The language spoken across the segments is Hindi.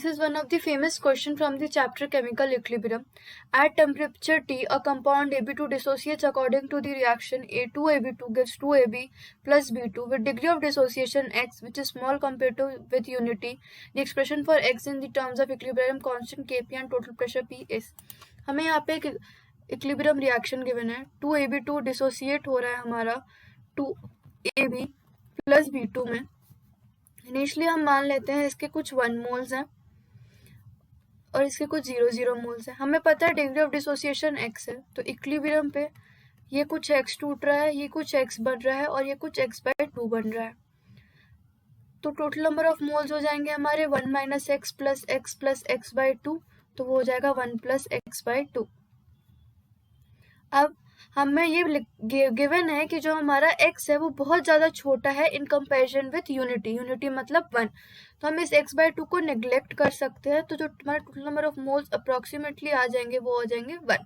This is one of the famous question from the chapter Chemical Equilibrium. At temperature T, a compound AB2 dissociates according to the reaction A2AB2 gives 2AB plus B2 with degree of dissociation X, which is small compared to with unity. The expression for X in the terms of equilibrium constant Kp and total pressure P is. हमें यहाँ पे एक इक्विलिब्रियम रिएक्शन गिवन है. 2AB2 डिसोसिएट हो रहा है हमारा 2AB प्लस B2 में. इनिशियली हम मान लेते हैं इसके कुछ 1 मोल्स हैं और इसके कुछ 0 मोल्स हैं. हमें पता है डिग्री ऑफ डिसोसिएशन x है, तो इक्विलिब्रियम पे ये कुछ x टूट रहा है, ये कुछ x बन रहा है और ये कुछ x/2 बन रहा है. तो टोटल नंबर ऑफ मोल्स हो जाएंगे हमारे 1 माइनस एक्स प्लस x/2, तो वो हो जाएगा 1 प्लस x/2. अब हमें ये गिवन है कि जो हमारा x है वो बहुत ज़्यादा छोटा है इन कंपैरिजन विथ यूनिटी मतलब 1. तो हम इस x/2 को नेग्लेक्ट कर सकते हैं, तो जो हमारा total number of moles approximately आ जाएंगे वो हो जाएंगे 1.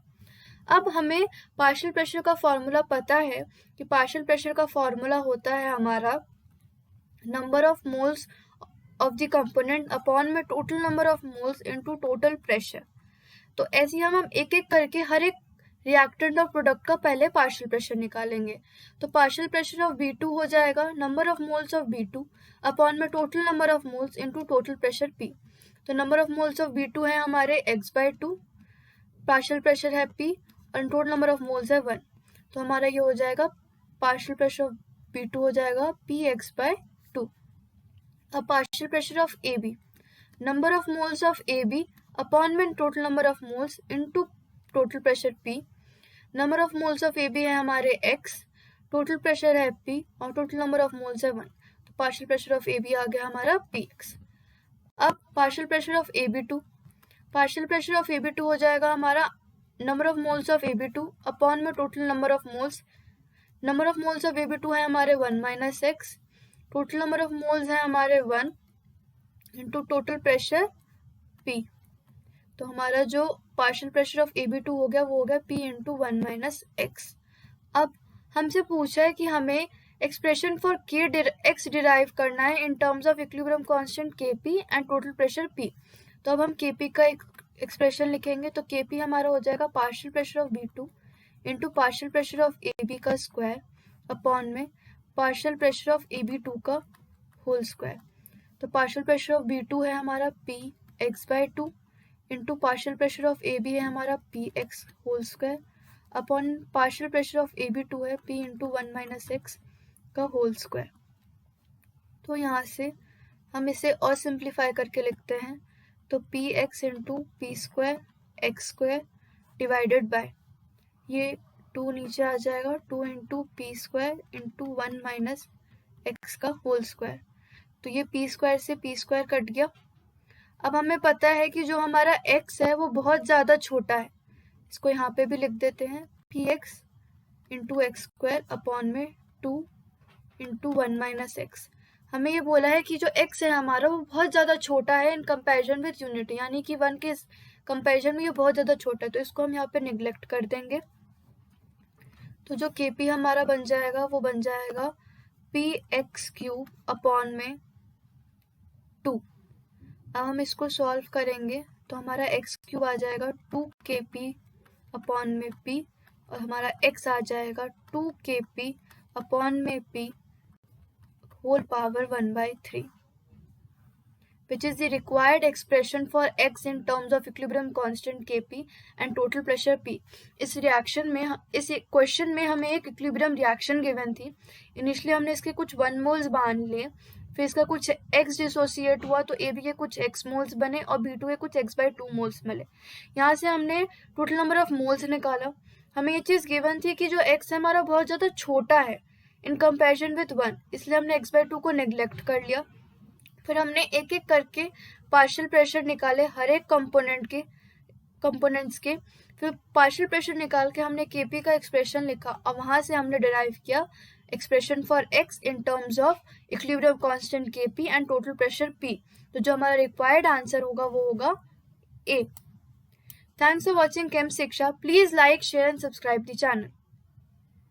अब हमें पार्शियल प्रेशर का फॉर्मूला पता है कि पार्शियल प्रेशर का फॉर्मूला होता है हमारा number of moles of the component upon में total number of moles into total pressure. तो ऐसे हम एक एक करके हर एक रिएक्टेंट ऑफ प्रोडक्ट का पहले पार्शियल प्रेशर निकालेंगे. तो पार्शियल प्रेशर ऑफ B2 हो जाएगा number of moles of B2 upon में total number of moles into total pressure P. तो number of moles of B2 है हमारे x/2, पार्शियल प्रेशर है P और टोटल नंबर ऑफ मोल्स है 1. तो हमारा ये हो जाएगा पार्शियल प्रेशर ऑफ B2 हो जाएगा Px/2. अब partial pressure of AB, number of moles of AB upon में total number of moles into total pressure P. Number of moles of AB है हमारे x, टोटल प्रेशर है P और टोटल नंबर ऑफ मोल्स है 1. तो पार्शियल प्रेशर ऑफ AB आ गया हमारा Px. अब partial pressure of AB2, partial pressure of AB2 हो जाएगा हमारा number of moles of AB2 upon में total number of moles. Number of moles of AB2 है हमारे 1 minus x, total number of moles है हमारे 1 इंटू टोटल प्रेशर P. तो हमारा जो पार्शियल प्रेशर ऑफ AB2 हो गया वो हो गया P इंटू 1 माइनस एक्स. अब हमसे पूछा है कि हमें एक्सप्रेशन फॉर X डिराइव करना है in terms of equilibrium constant Kp and total pressure P. तो अब हम Kp का एक एक्सप्रेशन लिखेंगे. तो Kp हमारा हो जाएगा partial pressure of B2 into partial pressure of AB का स्क्वायर अपॉन में पार्शियल प्रेशर ऑफ AB2 का होल स्क्वायर. तो पार्शियल प्रेशर ऑफ B2 है हमारा Px/2 into partial pressure of AB है हमारा Px whole square upon partial pressure of AB2 है P इंटू 1 माइनस एक्स का होल स्क्वायर. तो यहाँ से हम इसे और सिंप्लीफाई करके लिखते हैं. तो Px into P² x² divided by ये 2 नीचे आ जाएगा 2 into P² into 1 minus X का होल स्क्वायर. तो ये P² से P² कट गया. अब हमें पता है कि जो हमारा x है वो बहुत ज़्यादा छोटा है. इसको यहाँ पे भी लिख देते हैं Px इंटू x² अपॉन में 2 इंटू 1 माइनस एक्स. हमें ये बोला है कि जो x है हमारा वो बहुत ज़्यादा छोटा है इन कंपैरिजन विथ यूनिटी, यानी कि 1 के कंपैरिजन में ये बहुत ज़्यादा छोटा है. तो इसको हम यहाँ पे निगलेक्ट कर देंगे. तो जो Kp हमारा बन जाएगा वो बन जाएगा Px³ अपॉन में 2. अब हम इसको सॉल्व करेंगे तो हमारा x³ आ जाएगा 2Kp अपॉन में P और हमारा x आ जाएगा 2Kp अपॉन में P whole power 1/3, which is the required expression for x in terms of equilibrium constant Kp and total pressure P. इस क्वेश्चन में हमें एक इक्विलिब्रियम रिएक्शन गिवन थी. इनिशियली हमने इसके कुछ 1 मोल्स मान लिए, फिर इसका कुछ x डिसोसिएट हुआ तो AB के कुछ x मोल्स बने और B2 के कुछ x/2 मोल्स मिले. यहाँ से हमने टोटल नंबर ऑफ मोल्स निकाला. हमें ये चीज़ गिवन थी कि जो x है हमारा बहुत ज़्यादा छोटा है इन कंपैरिजन विथ 1, इसलिए हमने x/2 को नेग्लेक्ट कर लिया. फिर हमने एक एक करके पार्शियल प्रेशर निकाले हर एक कंपोनेंट्स के. फिर पार्शियल प्रेशर निकाल के हमने Kp का एक्सप्रेशन लिखा और वहाँ से हमने डिराइव किया expression for x in terms of equilibrium constant Kp and total pressure P. तो जो हमारा रिक्वायर्ड आंसर होगा वो होगा A. थैंक्स फॉर वॉचिंग केम शिक्षा. Please like, share and subscribe the channel.